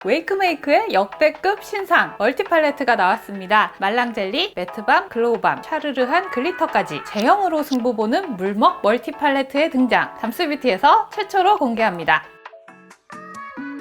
웨이크메이크의 역대급 신상 멀티 팔레트가 나왔습니다. 말랑젤리, 매트밤, 글로우밤, 샤르르한 글리터까지 제형으로 승부 보는 물먹 멀티 팔레트의 등장, 담스뷰티에서 최초로 공개합니다.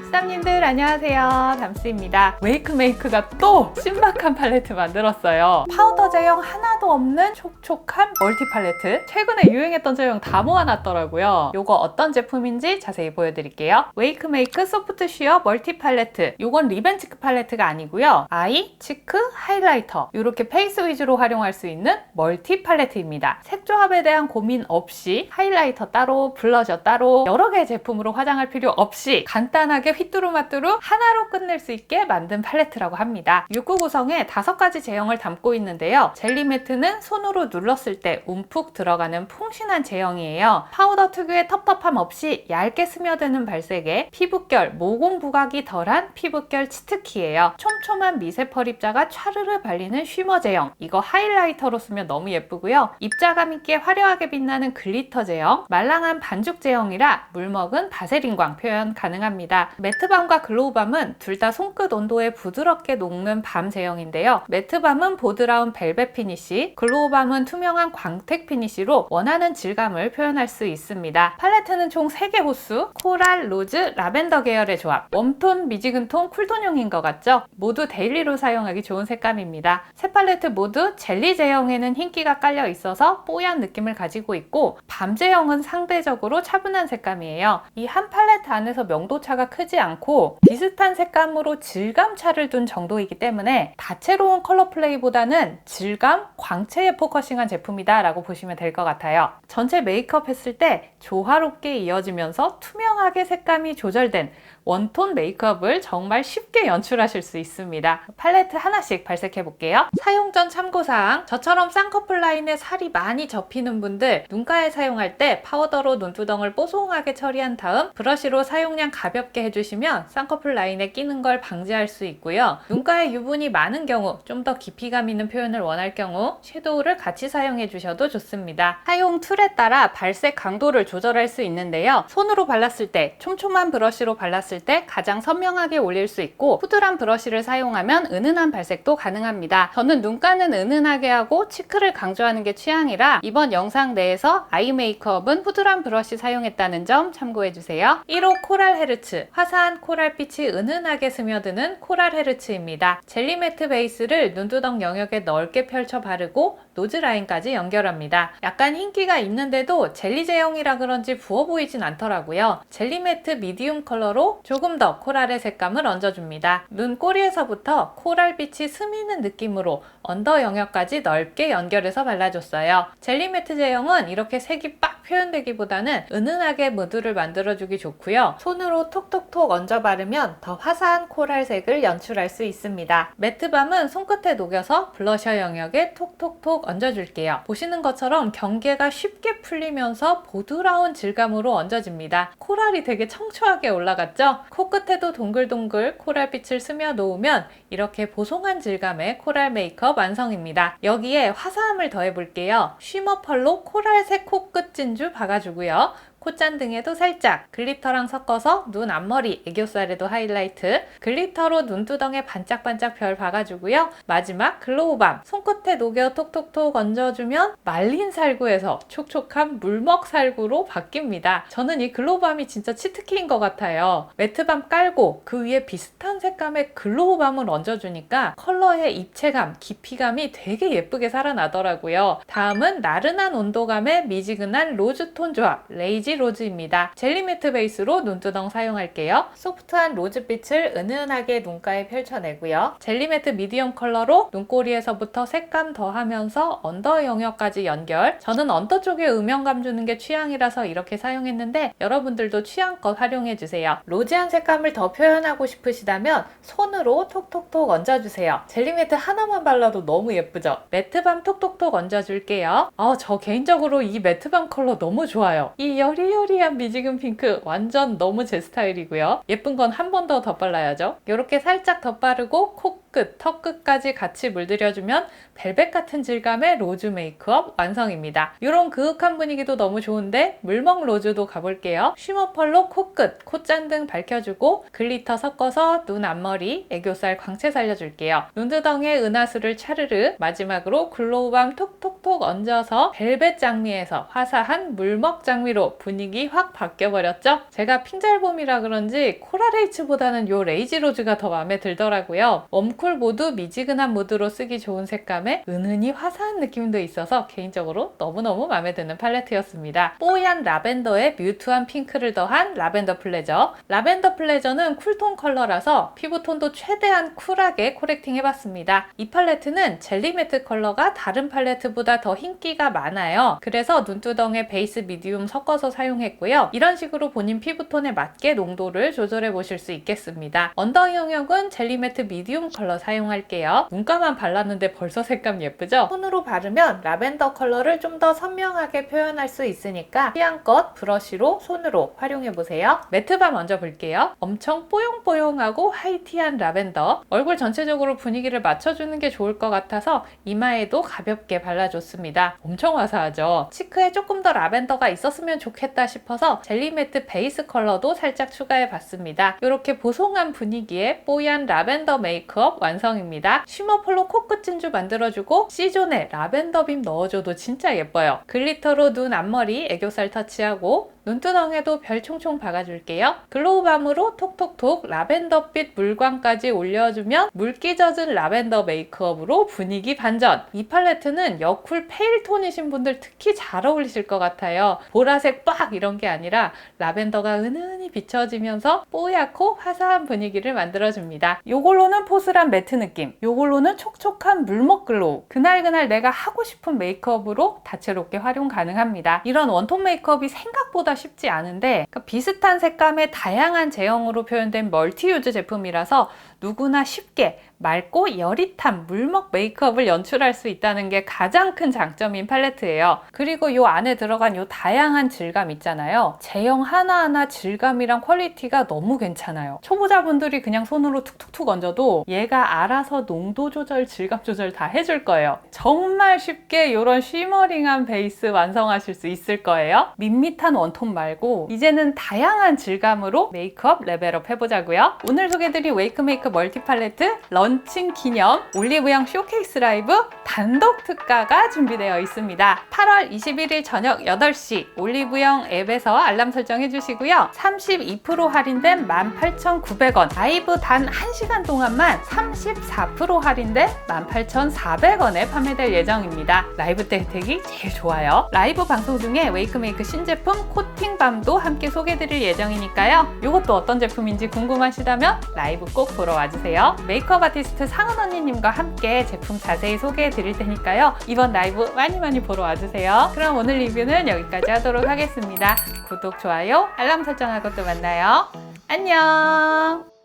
시장님들 안녕하세요, 담스입니다. 웨이크메이크가 또 신박한 팔레트 만들었어요. 파우더 제형 하나도 없는 촉촉한 멀티 팔레트. 최근에 유행했던 제형 다 모아놨더라고요. 요거 어떤 제품인지 자세히 보여드릴게요. 웨이크메이크 소프트 쉬어 멀티 팔레트. 요건 리벤 치크 팔레트가 아니고요, 아이, 치크, 하이라이터 이렇게 페이스 위주로 활용할 수 있는 멀티 팔레트입니다. 색 조합에 대한 고민 없이 하이라이터 따로, 블러셔 따로 여러 개의 제품으로 화장할 필요 없이 간단하게 휘뚜루마뚜루 하나로 끝낼 수 있게 만든 팔레트라고 합니다. 6구 구성에 5가지 제형을 담고 있는데요. 젤리 매트는 손으로 눌렀을 때 움푹 들어가는 풍신한 제형이에요. 파우더 특유의 텁텁함 없이 얇게 스며드는 발색에 피부결, 모공 부각이 덜한 피부결 치트키예요. 촘촘한 미세펄 입자가 촤르르 발리는 쉬머 제형. 이거 하이라이터로 쓰면 너무 예쁘고요. 입자감 있게 화려하게 빛나는 글리터 제형, 말랑한 반죽 제형이라 물먹은 바세린광 표현 가능합니다. 매트밤과 글로우밤은 둘 다 손끝 온도에 부드럽게 녹는 밤 제형인데요. 매트밤은 보드라운 벨벳 피니쉬, 글로우밤은 투명한 광택 피니쉬로 원하는 질감을 표현할 수 있습니다. 팔레트는 총 3개 호수, 코랄, 로즈, 라벤더 계열의 조합. 웜톤, 미지근톤, 쿨톤형인 것 같죠? 모두 데일리로 사용하기 좋은 색감입니다. 세 팔레트 모두 젤리 제형에는 흰기가 깔려 있어서 뽀얀 느낌을 가지고 있고, 밤 제형은 상대적으로 차분한 색감이에요. 이 한 팔레트 안에서 명도차가 크지 않고 비슷한 색감으로 질감 차를 둔 정도이기 때문에 다채로운 컬러 플레이보다는 질감, 광채에 포커싱한 제품이다 라고 보시면 될 것 같아요. 전체 메이크업 했을 때 조화롭게 이어지면서 투명하게 색감이 조절된 원톤 메이크업을 정말 쉽게 연출하실 수 있습니다. 팔레트 하나씩 발색해 볼게요. 사용 전 참고사항, 저처럼 쌍꺼풀 라인에 살이 많이 접히는 분들, 눈가에 사용할 때 파우더로 눈두덩을 뽀송하게 처리한 다음 브러쉬로 사용량 가볍게 해주시면 쌍꺼풀 라인에 끼는 걸 방지할 수 있고요. 눈가에 유분이 많은 경우, 좀 더 깊이감 있는 표현을 원할 경우 섀도우를 같이 사용해 주셔도 좋습니다. 사용 툴에 따라 발색 강도를 조절할 수 있는데요. 손으로 발랐을 때, 촘촘한 브러쉬로 발랐을 때 가장 선명하게 올릴 수 있고, 푸들한 브러쉬를 사용하면 은은한 발색도 가능합니다. 저는 눈가는 은은하게 하고 치크를 강조하는 게 취향이라 이번 영상 내에서 아이 메이크업은 푸들한 브러쉬 사용했다는 점 참고해주세요. 1호 코랄 헤르츠, 화사한 코랄빛이 은은하게 스며드는 코랄 헤르츠입니다. 젤리 매트 베이스를 눈두덩 영역에 넓게 펼쳐 바르고 노즈 라인까지 연결합니다. 약간 흰기가 있는데도 젤리 제형이라 그런지 부어 보이진 않더라고요. 젤리 매트 미디움 컬러로 조금 더 코랄의 색감을 얹어줍니다. 눈 꼬리에서부터 코랄빛이 스미는 느낌으로 언더 영역까지 넓게 연결해서 발라줬어요. 젤리 매트 제형은 이렇게 색이 빡 표현되기보다는 은은하게 무드를 만들어주기 좋고요. 손으로 톡톡톡 얹어 바르면 더 화사한 코랄색을 연출할 수 있습니다. 매트밤은 손끝에 녹여서 블러셔 영역에 톡톡톡 얹어줄게요. 보시는 것처럼 경계가 쉽게 풀리면서 보드라운 질감으로 얹어집니다. 코랄이 되게 청초하게 올라갔죠? 코끝에도 동글동글 코랄빛을 스며 놓으면 이렇게 보송한 질감의 코랄 메이크업 완성입니다. 여기에 화사함을 더해볼게요. 쉬머 펄로 코랄색 코끝 진주 박아주고요. 콧잔등에도 살짝, 글리터랑 섞어서 눈 앞머리, 애교살에도 하이라이트, 글리터로 눈두덩에 반짝반짝 별 박아주고요. 마지막 글로우밤, 손끝에 녹여 톡톡톡 얹어주면 말린 살구에서 촉촉한 물먹 살구로 바뀝니다. 저는 이 글로우밤이 진짜 치트키인 것 같아요. 매트밤 깔고 그 위에 비슷한 색감의 글로우밤을 얹어주니까 컬러의 입체감, 깊이감이 되게 예쁘게 살아나더라고요. 다음은 나른한 온도감의 미지근한 로즈톤 조합, 레이지 로즈입니다. 젤리 매트 베이스로 눈두덩 사용할게요. 소프트한 로즈빛을 은은하게 눈가에 펼쳐내고요. 젤리 매트 미디엄 컬러로 눈꼬리에서부터 색감 더하면서 언더 영역까지 연결. 저는 언더 쪽에 음영감 주는 게 취향이라서 이렇게 사용했는데 여러분들도 취향껏 활용해주세요. 로지한 색감을 더 표현하고 싶으시다면 손으로 톡톡톡 얹어주세요. 젤리 매트 하나만 발라도 너무 예쁘죠? 매트밤 톡톡톡 얹어줄게요. 저 개인적으로 이 매트밤 컬러 너무 좋아요. 이 여리여리한 미지근 핑크 완전 너무 제 스타일이고요. 예쁜 건 한 번 더 덧발라야죠. 이렇게 살짝 덧바르고 콕 코끝, 턱끝까지 같이 물들여주면 벨벳 같은 질감의 로즈 메이크업 완성입니다. 이런 그윽한 분위기도 너무 좋은데 물먹 로즈도 가볼게요. 쉬머 펄로 코끝, 콧잔등 밝혀주고 글리터 섞어서 눈 앞머리, 애교살 광채 살려줄게요. 눈두덩에 은하수를 차르르, 마지막으로 글로우밤 톡톡톡 얹어서 벨벳 장미에서 화사한 물먹 장미로 분위기 확 바뀌어버렸죠? 제가 핑잘봄이라 그런지 코랄H보다는 요 레이지 로즈가 더 마음에 들더라고요. 웜쿨 모두 미지근한 무드로 쓰기 좋은 색감에 은은히 화사한 느낌도 있어서 개인적으로 너무너무 마음에 드는 팔레트였습니다. 뽀얀 라벤더에 뮤트한 핑크를 더한 라벤더 플레저. 라벤더 플레저는 쿨톤 컬러라서 피부톤도 최대한 쿨하게 코렉팅 해봤습니다. 이 팔레트는 젤리 매트 컬러가 다른 팔레트보다 더 흰기가 많아요. 그래서 눈두덩에 베이스 미디움 섞어서 사용했고요. 이런 식으로 본인 피부톤에 맞게 농도를 조절해 보실 수 있겠습니다. 언더 영역은 젤리 매트 미디움 컬러 사용할게요. 눈가만 발랐는데 벌써 색감 예쁘죠? 손으로 바르면 라벤더 컬러를 좀 더 선명하게 표현할 수 있으니까 취향껏 브러쉬로 손으로 활용해보세요. 매트밤 먼저 볼게요. 엄청 뽀용뽀용하고 하이티한 라벤더. 얼굴 전체적으로 분위기를 맞춰주는 게 좋을 것 같아서 이마에도 가볍게 발라줬습니다. 엄청 화사하죠? 치크에 조금 더 라벤더가 있었으면 좋겠다 싶어서 젤리 매트 베이스 컬러도 살짝 추가해봤습니다. 이렇게 보송한 분위기의 뽀얀 라벤더 메이크업 완성입니다. 쉬머 펄로 코끝 진주 만들어주고 C존에 라벤더 빔 넣어줘도 진짜 예뻐요. 글리터로 눈 앞머리 애교살 터치하고 눈두덩에도 별 총총 박아줄게요. 글로우밤으로 톡톡톡 라벤더빛 물광까지 올려주면 물기 젖은 라벤더 메이크업으로 분위기 반전. 이 팔레트는 여쿨 페일 톤이신 분들 특히 잘 어울리실 것 같아요. 보라색 빡 이런 게 아니라 라벤더가 은은히 비춰지면서 뽀얗고 화사한 분위기를 만들어줍니다. 요걸로는 포슬한 매트 느낌, 요걸로는 촉촉한 물먹 글로우. 그날그날 내가 하고 싶은 메이크업으로 다채롭게 활용 가능합니다. 이런 원톤 메이크업이 생각보다 쉽지 않은데 비슷한 색감의 다양한 제형으로 표현된 멀티유즈 제품이라서 누구나 쉽게 맑고 여릿한 물먹 메이크업을 연출할 수 있다는 게 가장 큰 장점인 팔레트예요. 그리고 이 안에 들어간 이 다양한 질감 있잖아요. 제형 하나하나 질감이랑 퀄리티가 너무 괜찮아요. 초보자분들이 그냥 손으로 툭툭툭 얹어도 얘가 알아서 농도 조절, 질감 조절 다 해줄 거예요. 정말 쉽게 이런 쉬머링한 베이스 완성하실 수 있을 거예요. 밋밋한 원톤 말고 이제는 다양한 질감으로 메이크업 레벨업 해보자고요. 오늘 소개드린 웨이크메이크 멀티 팔레트 런칭 기념 올리브영 쇼케이스 라이브 단독 특가가 준비되어 있습니다. 8월 21일 저녁 8시 올리브영 앱에서 알람 설정해 주시고요. 32% 할인된 18,900원, 라이브 단 1시간 동안만 34% 할인된 18,400원에 판매될 예정입니다. 라이브 때 혜택이 제일 좋아요. 라이브 방송 중에 웨이크메이크 신제품 코팅밤도 함께 소개드릴 예정이니까요. 이것도 어떤 제품인지 궁금하시다면 라이브 꼭 보러 와주세요. 메이크업 아티스트 상은 언니님과 함께 제품 자세히 소개해 드릴 테니까요. 이번 라이브 많이 보러 와주세요. 그럼 오늘 리뷰는 여기까지 하도록 하겠습니다. 구독, 좋아요, 알람 설정하고 또 만나요. 안녕!